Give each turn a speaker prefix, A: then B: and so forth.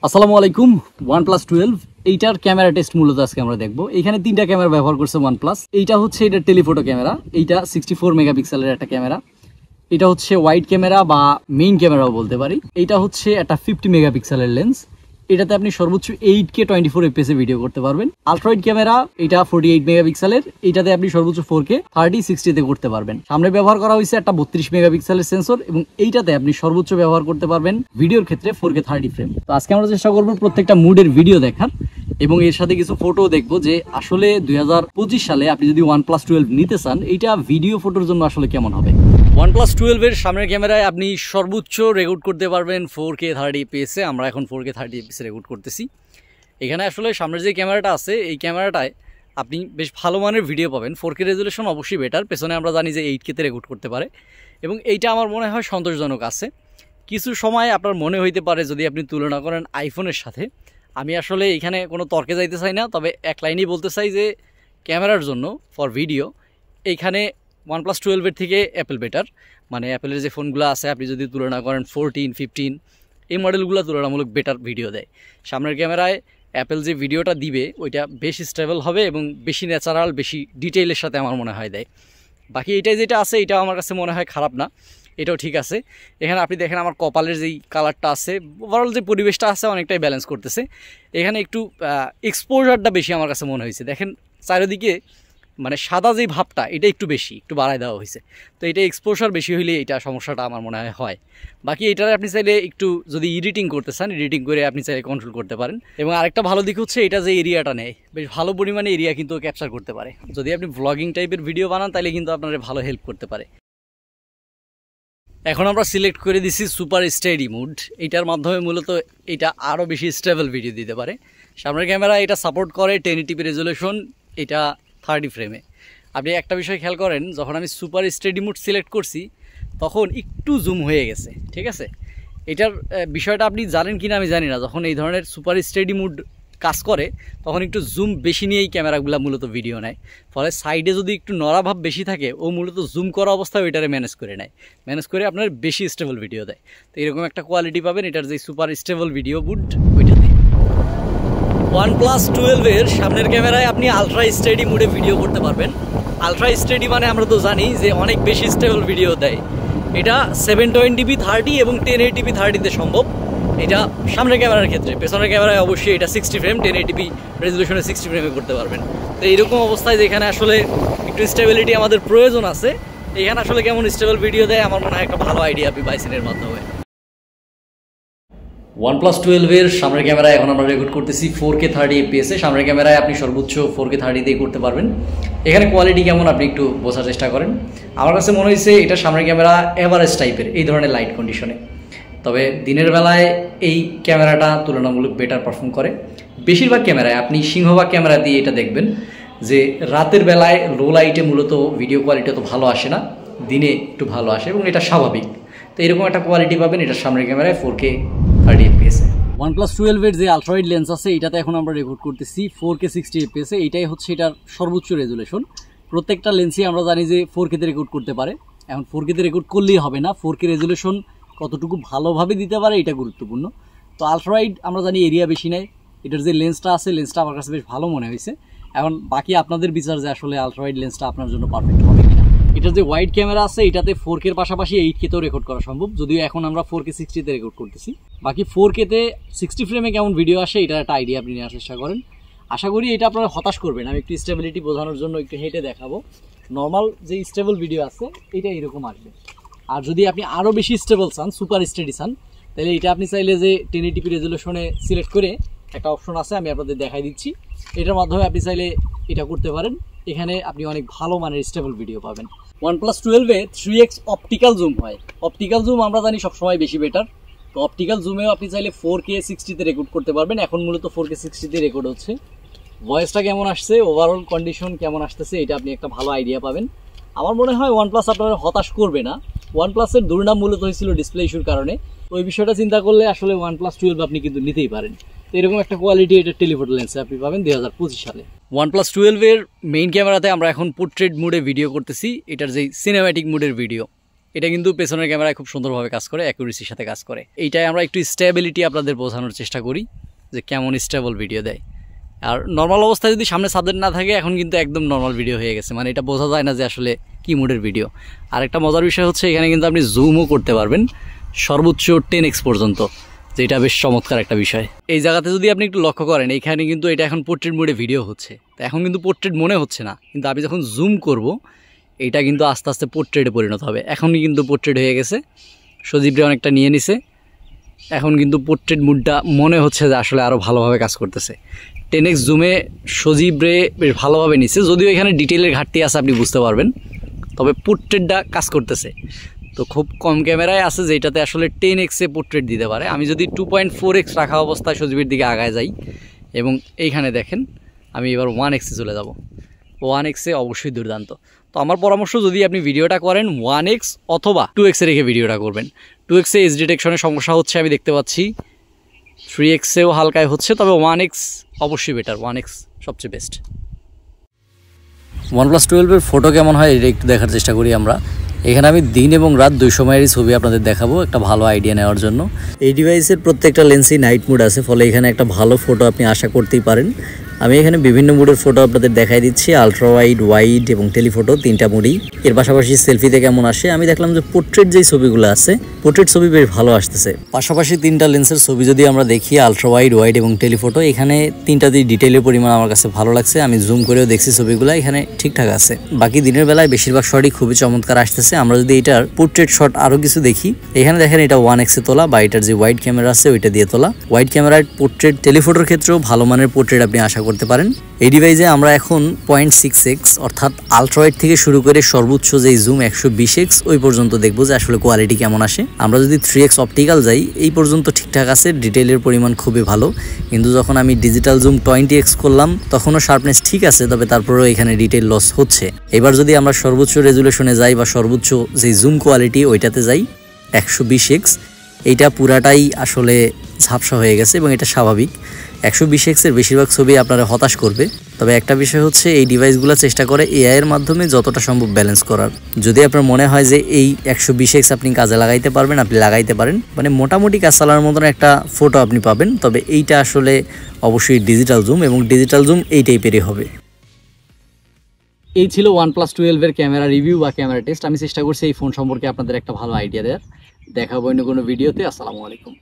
A: আসসালামু আলাইকুম। OnePlus 12 এইটার ক্যামেরা টেস্ট মূলত আজকে আমরা দেখব। এখানে তিনটা ক্যামেরা ব্যবহার করছে OnePlus। এইটা হচ্ছে এটা টেলিফোটো ক্যামেরা, এইটা 64 মেগাপিক্সেলের একটা ক্যামেরা। এটা হচ্ছে ওয়াইড ক্যামেরা বা মেইন ক্যামেরাও বলতে পারি। এইটা হচ্ছে একটা 50 মেগাপিক্সেলের লেন্স। এটাতে আপনি সর্বোচ্চ 8K 24 fps ভিডিও করতে পারবেন। আলট্রাওয়াইড ক্যামেরা এটা 48 মেগাপিক্সেলের, এইটাতে আপনি সর্বোচ্চ 4K 30-60 তে করতে পারবেন। সামনে ব্যবহার করা হয়েছে একটা 32 মেগাপিক্সেলের সেন্সর এবং এইটাতে আপনি সর্বোচ্চ ব্যবহার করতে পারবেন ভিডিওর ক্ষেত্রে 4K 30 ফ্রেম। তো আজকে আমরা চেষ্টা করবো প্রত্যেকটা মুডের ভিডিও দেখার এবং এর সাথে কিছু ফটো দেখবো যে আসলে 2025 সালে আপনি যদি OnePlus 12 নিতে চান এইটা ভিডিও ফটোর জন্য আসলে কেমন হবে। OnePlus 12 এর সামনের ক্যামেরায় আপনি সর্বোচ্চ রেকর্ড করতে পারবেন 4K 30 fps এ। আমরা এখন 4K 30 fps রেকর্ড করতেছি। এখানে আসলে সামনের যে ক্যামেরাটা আছে এই ক্যামেরাটায় আপনি বেশ ভালো মানের ভিডিও পাবেন। 4K রেজুলেশন অবশ্যই বেটার, পেছনে আমরা জানি যে 8K তে রেকর্ড করতে পারে এবং এইটা আমার মনে হয় সন্তোষজনক আছে। কিছু সময় আপনার মনে হইতে পারে যদি আপনি তুলনা করেন আইফোনের সাথে, আমি আসলে এখানে কোনো তর্কে যাইতে চাই না, তবে এক লাইনেই বলতে চাই যে ক্যামেরার জন্য ফর ভিডিও এইখানে OnePlus 12 এর থেকে অ্যাপেল বেটার। মানে অ্যাপেলের যে ফোনগুলো আছে আপনি যদি তুলনা করেন 14, 15 এই মডেলগুলো তুলনামূলক বেটার ভিডিও দেয়। সামনের ক্যামেরায় অ্যাপেল যে ভিডিওটা দিবে ওইটা বেশি স্টেবল হবে এবং বেশি ন্যাচারাল, বেশি ডিটেইলের সাথে আমার মনে হয় দেয়। বাকি এটাই যেটা আছে এটাও আমার কাছে মনে হয় খারাপ না, এটাও ঠিক আছে। এখানে আপনি দেখেন আমার কপালের যেই কালারটা আছে, ওভারঅল যে পরিবেশটা আছে অনেকটাই ব্যালেন্স করতেছে। এখানে একটু এক্সপোজারটা বেশি আমার কাছে মনে হয়েছে। দেখেন চারিদিকে মানে সাদা যেই ভাবটা এটা একটু বেশি, একটু বাড়ায় দেওয়া হয়েছে। তো এটা এক্সপোজার বেশি হইলে এটা সমস্যাটা আমার মনে হয়। বাকি এটার আপনি চাইলে একটু যদি এডিটিং করতে চান এডিটিং করে আপনি চাইলে কন্ট্রোল করতে পারেন। এবং আরেকটা ভালো দিক হচ্ছে এটা যে এরিয়াটা নেয় বেশ ভালো পরিমাণে এরিয়া কিন্তু ক্যাপচার করতে পারে। যদি আপনি ভ্লগিং টাইপের ভিডিও বানান তাহলে কিন্তু আপনার ভালো হেল্প করতে পারে। এখন আমরা সিলেক্ট করে দিছি সুপার স্টেডি মুড। এটার মাধ্যমে মূলত এটা আরও বেশি স্টেবল ভিডিও দিতে পারে। সামনের ক্যামেরা এটা সাপোর্ট করে 1080p রেজুলেশন, এটা 30 ফ্রেমে। আপনি একটা বিষয় খেয়াল করেন, যখন আমি সুপার স্টেডি মুড সিলেক্ট করছি তখন একটু জুম হয়ে গেছে, ঠিক আছে। এটার বিষয়টা আপনি জানেন কিনা আমি জানি না, যখন এই ধরনের সুপার স্টেডি মুড কাজ করে তখন একটু জুম বেশি নিয়েই ক্যামেরাগুলো মূলত ভিডিও নেয়। ফলে সাইডে যদি একটু নড়াভাব বেশি থাকে ও মূলত জুম করা অবস্থায় ওইটারে ম্যানেজ করে নেয়, ম্যানেজ করে আপনার বেশি স্টেবল ভিডিও দেয়। তো এরকম একটা কোয়ালিটি পাবেন এটার যে সুপার স্টেবল ভিডিও মুড ওইটাতে। OnePlus 12 এর সামনের ক্যামেরায় আপনি আলট্রা স্টেডি মুডে ভিডিও করতে পারবেন। আলট্রা স্টেডি মানে আমরা তো জানি যে অনেক বেশি স্টেবল ভিডিও দেয়। এটা 720p 30 এবং 1080p 30 সম্ভব। এটা সামনের ক্যামেরার ক্ষেত্রে, পেছনের ক্যামেরায় অবশ্যই এটা 60 ফ্রেম 1080p রেজুলেশনে 60 ফ্রেমে করতে পারবেন। তো এইরকম অবস্থায় যেখানে আসলে একটু স্টেবিলিটি আমাদের প্রয়োজন আছে, এখানে আসলে কেমন স্টেবল ভিডিও দেয় আমার মনে হয় একটা ভালো আইডিয়া আপনি পাইছেন এর মাধ্যমে। OnePlus 12 এর সামনের ক্যামেরায় এখন আমরা রেকর্ড করতেছি 4K 30 fps এ। সামনের ক্যামেরায় আপনি সর্বোচ্চ 4K 30 দিয়ে করতে পারবেন। এখানে কোয়ালিটি কেমন আপনি একটু বোঝার চেষ্টা করেন। আমার কাছে মনে হয়েছে এটা সামনের ক্যামেরা এভারেজ টাইপের এই ধরনের লাইট কন্ডিশনে, তবে দিনের বেলায় এই ক্যামেরাটা তুলনামূলক বেটার পারফর্ম করে। বেশিরভাগ ক্যামেরায় আপনি সিংহভাগ ক্যামেরা দিয়ে এটা দেখবেন যে রাতের বেলায় লো লাইটে মূলত ভিডিও কোয়ালিটি তো ভালো আসে না, দিনে একটু ভালো আসে এবং এটা স্বাভাবিক। তো এরকম একটা কোয়ালিটি পাবেন এটার সামনের ক্যামেরায় 4K 30 fps এ। OnePlus 12 এর যে আলট্রাওয়াইড লেন্স আছে এটাতে এখন আমরা রেকর্ড করতেছি 4K 60 fps এ। এটাই হচ্ছে এটার সর্বোচ্চ রেজুলেশন। প্রত্যেকটা লেন্সই আমরা জানি যে 4K তে রেকর্ড করতে পারে। এখন 4K তে রেকর্ড করলেই হবে না, 4K রেজুলেশন কতটুকু ভালোভাবে দিতে পারে এটা গুরুত্বপূর্ণ। তো আলট্রাওয়াইড আমরা জানি এরিয়া বেশি নেয়, এটার যে লেন্সটা আছে লেন্সটা আমার কাছে বেশ ভালো মনে হয়েছে। এখন বাকি আপনাদের বিচার যে আসলে আলট্রাওয়াইড লেন্সটা আপনার জন্য পারফেক্ট হবে কিনা। এটার যে ওয়াইড ক্যামেরা আছে এটাতে 4K এর পাশাপাশি 8K তেও রেকর্ড করা সম্ভব, যদিও এখন আমরা 4K 60 তে রেকর্ড করতেছি। বাকি 4K তে 60 ফ্রেমে কেমন ভিডিও আসে এটার একটা আইডিয়া আপনি নেওয়ার চেষ্টা করেন। আশা করি এটা আপনারা হতাশ করবেন। আমি একটু স্টেবিলিটি বোঝানোর জন্য একটু হেঁটে দেখাবো। নর্মাল যে স্টেবল ভিডিও আছে এটা এরকম আসবে। আর যদি আপনি আরও বেশি স্টেবল চান, সুপার স্টেডি চান, তাহলে এটা আপনি চাইলে যে 1080p রেজুলেশনে সিলেক্ট করে একটা অপশন আছে আমি আপনাদের দেখাই দিচ্ছি, এটার মাধ্যমে আপনি চাইলে এটা করতে পারেন। এখানে আপনি অনেক ভালো মানের স্টেবল ভিডিও পাবেন। OnePlus 12 এ 3x অপটিক্যাল জুম হয়। অপটিক্যাল জুম আমরা জানি সবসময় বেশি বেটার। তো অপটিক্যাল জুমেও আপনি চাইলে 4K 60 তে রেকর্ড করতে পারবেন। এখন মূলত 4K 60 তে রেকর্ড হচ্ছে। ভয়েসটা কেমন আসছে, ওভারঅল কন্ডিশন কেমন আসতেছে এটা আপনি একটা ভালো আইডিয়া পাবেন। আমার মনে হয় OnePlus আপনারা হতাশ করবে না। OnePlus এর দুর্নাম মূলত হয়েছিল ডিসপ্লে ইস্যুর কারণে। তো ওই বিষয়টা চিন্তা করলে আসলে OnePlus 12 আপনি কিন্তু নিতেই পারেন। তো এরকম একটা কোয়ালিটি এটা টেলিফোটো লেন্সে আপনি পাবেন 2025 সালে। OnePlus 12 এর মেইন ক্যামেরাতে আমরা এখন পোর্ট্রেট মুডে ভিডিও করতেছি, এটার যে সিনেম্যাটিক মুডের ভিডিও। এটা কিন্তু পেছনের ক্যামেরায় খুব সুন্দরভাবে কাজ করে, অ্যাকুরেসির সাথে কাজ করে। এইটাই আমরা একটু স্টেবিলিটি আপনাদের বোঝানোর চেষ্টা করি যে কেমন স্টেবল ভিডিও দেয়। আর নর্মাল অবস্থায় যদি সামনে সাবজেক্ট না থাকে এখন কিন্তু একদম নর্মাল ভিডিও হয়ে গেছে, মানে এটা বোঝা যায় না যে আসলে কী মুডের ভিডিও। আর একটা মজার বিষয় হচ্ছে এখানে কিন্তু আপনি জুমও করতে পারবেন সর্বোচ্চ 10x পর্যন্ত, যেটা বেশ চমৎকার একটা বিষয়। এই জায়গাতে যদি আপনি একটু লক্ষ্য করেন, এইখানে কিন্তু এটা এখন পোর্ট্রেট মোডে ভিডিও হচ্ছে, তো এখন কিন্তু পোর্ট্রেট মনে হচ্ছে না, কিন্তু আমি যখন জুম করব এটা কিন্তু আস্তে আস্তে পোর্ট্রেটে পরিণত হবে। এখনই কিন্তু পোর্ট্রেট হয়ে গেছে, সজীবরে অনেকটা নিয়ে নিছে, এখন কিন্তু পোর্ট্রেট মুডটা মনে হচ্ছে যে আসলে আরও ভালোভাবে কাজ করতেছে। 10x জুমে সজীবরে বেশ ভালোভাবে নিছে, যদিও এখানে ডিটেলের ঘাটতি আছে আপনি বুঝতে পারবেন, তবে পোর্ট্রেটটা কাজ করতেছে। তো খুব কম ক্যামেরায় আছে যেটাতে আসলে 10x পোর্ট্রেট দিতে পারে। আমি যদি 2.4x রাখা অবস্থায় সজীবের দিকে আগায় যাই এবং এইখানে দেখেন আমি এবার 1x চলে যাব, 1x অবশ্যই দুর্দান্ত। তো আমার পরামর্শ, যদি আপনি ভিডিওটা করেন 1x অথবা 2x রেখে ভিডিওটা করবেন। 2x এজ ডিটেকশনের সমস্যা হচ্ছে আমি দেখতে পাচ্ছি, 3x হালকায় হচ্ছে, তবে 1x অবশ্যই বেটার, 1x সবচেয়ে বেস্ট। OnePlus 12 ফটো কেমন হয় এটা একটু দেখার চেষ্টা করি আমরা। এখানে আমি দিন এবং রাত দুই সময়েরই ছবি আপনাদের দেখাবো একটা ভালো আইডিয়া নেওয়ার জন্য। এই ডিভাইসের প্রত্যেকটা লেন্সই নাইট মোড আছে, ফলে এখানে একটা ভালো ফটো আপনি আশা করতেই পারেন। আমি এখানে বিভিন্ন মুডের ফটো আপনাদের দেখাই দিচ্ছি, আলট্রা ওয়াইড, ওয়াইড এবং টেলিফটো, তিনটা মুডই। এর পাশাপাশি সেলফিতে কেমন আসে আমি দেখলাম যে পোর্ট্রেট যেই ছবিগুলো আছে, পোর্ট্রেট ছবি বেশ ভালো আসতেছে। পাশাপাশি তিনটা লেন্সের ছবি যদি আমরা দেখি, আলট্রা ওয়াইড, ওয়াইড এবং টেলিফটো, এখানে তিনটাতেই ডিটেলের পরিমাণ আমার কাছে ভালো লাগছে। আমি জুম করেও দেখছি ছবিগুলো, এখানে ঠিকঠাক আছে। বাকি দিনের বেলায় বেশিরভাগ শটই খুবই চমৎকার আসতেছে। আমরা যদি এটার পোর্ট্রেট শট আরও কিছু দেখি, এখানে দেখেন এটা 1x তোলা, বা এটার যে ওয়াইড ক্যামেরা আছে ওইটা দিয়ে তোলা। ওয়াইড ক্যামেরার পোর্ট্রেট, টেলিফটোর ক্ষেত্রেও ভালো মানের পোর্ট্রেট আপনি আশা করতে পারেন। এই ডিভাইসে আমরা এখন 0.6x অর্থাৎ আলট্রা ওয়াইড থেকে শুরু করে সর্বোচ্চ যেই জুম 120x ওই পর্যন্ত দেখবো যে আসলে কোয়ালিটি কেমন আসে। আমরা যদি 3x অপটিক্যাল যাই, এই পর্যন্ত ঠিকঠাক আছে, ডিটেলের পরিমাণ খুবই ভালো। কিন্তু যখন আমি ডিজিটাল জুম 20x করলাম তখনও শার্পনেস ঠিক আছে, তবে তারপরেও এখানে ডিটেল লস হচ্ছে। এবার যদি আমরা সর্বোচ্চ রেজুলেশনে যাই বা সর্বোচ্চ যেই জুম কোয়ালিটি ওইটাতে যাই 120x, এইটা পুরাটাই আসলে ঝাপসা হয়ে গেছে এবং এটা স্বাভাবিক। 120x এর বেশিরভাগ ছবি আপনারা হতাশ করবে। তবে একটা বিষয় হচ্ছে এই ডিভাইসগুলো চেষ্টা করে এআই এর মাধ্যমে যতটা সম্ভব ব্যালেন্স করার। যদি আপনার মনে হয় যে এই 120x আপনি কাজে লাগাইতে পারবেন, আপনি লাগাইতে পারেন, মানে মোটামুটি কাজ চালানোর মতন একটা ফটো আপনি পাবেন। তবে এইটা আসলে অবশ্যই ডিজিটাল জুম, এবং ডিজিটাল জুম এই টাইপেরই হবে। এই ছিল OnePlus 12 এর ক্যামেরা রিভিউ বা ক্যামেরা টেস্ট। আমি চেষ্টা করছি এই ফোন সম্পর্কে আপনাদের একটা ভালো আইডিয়া দেওয়ার। দেখাবো অন্য কোনো ভিডিওতে। আসসালামু আলাইকুম।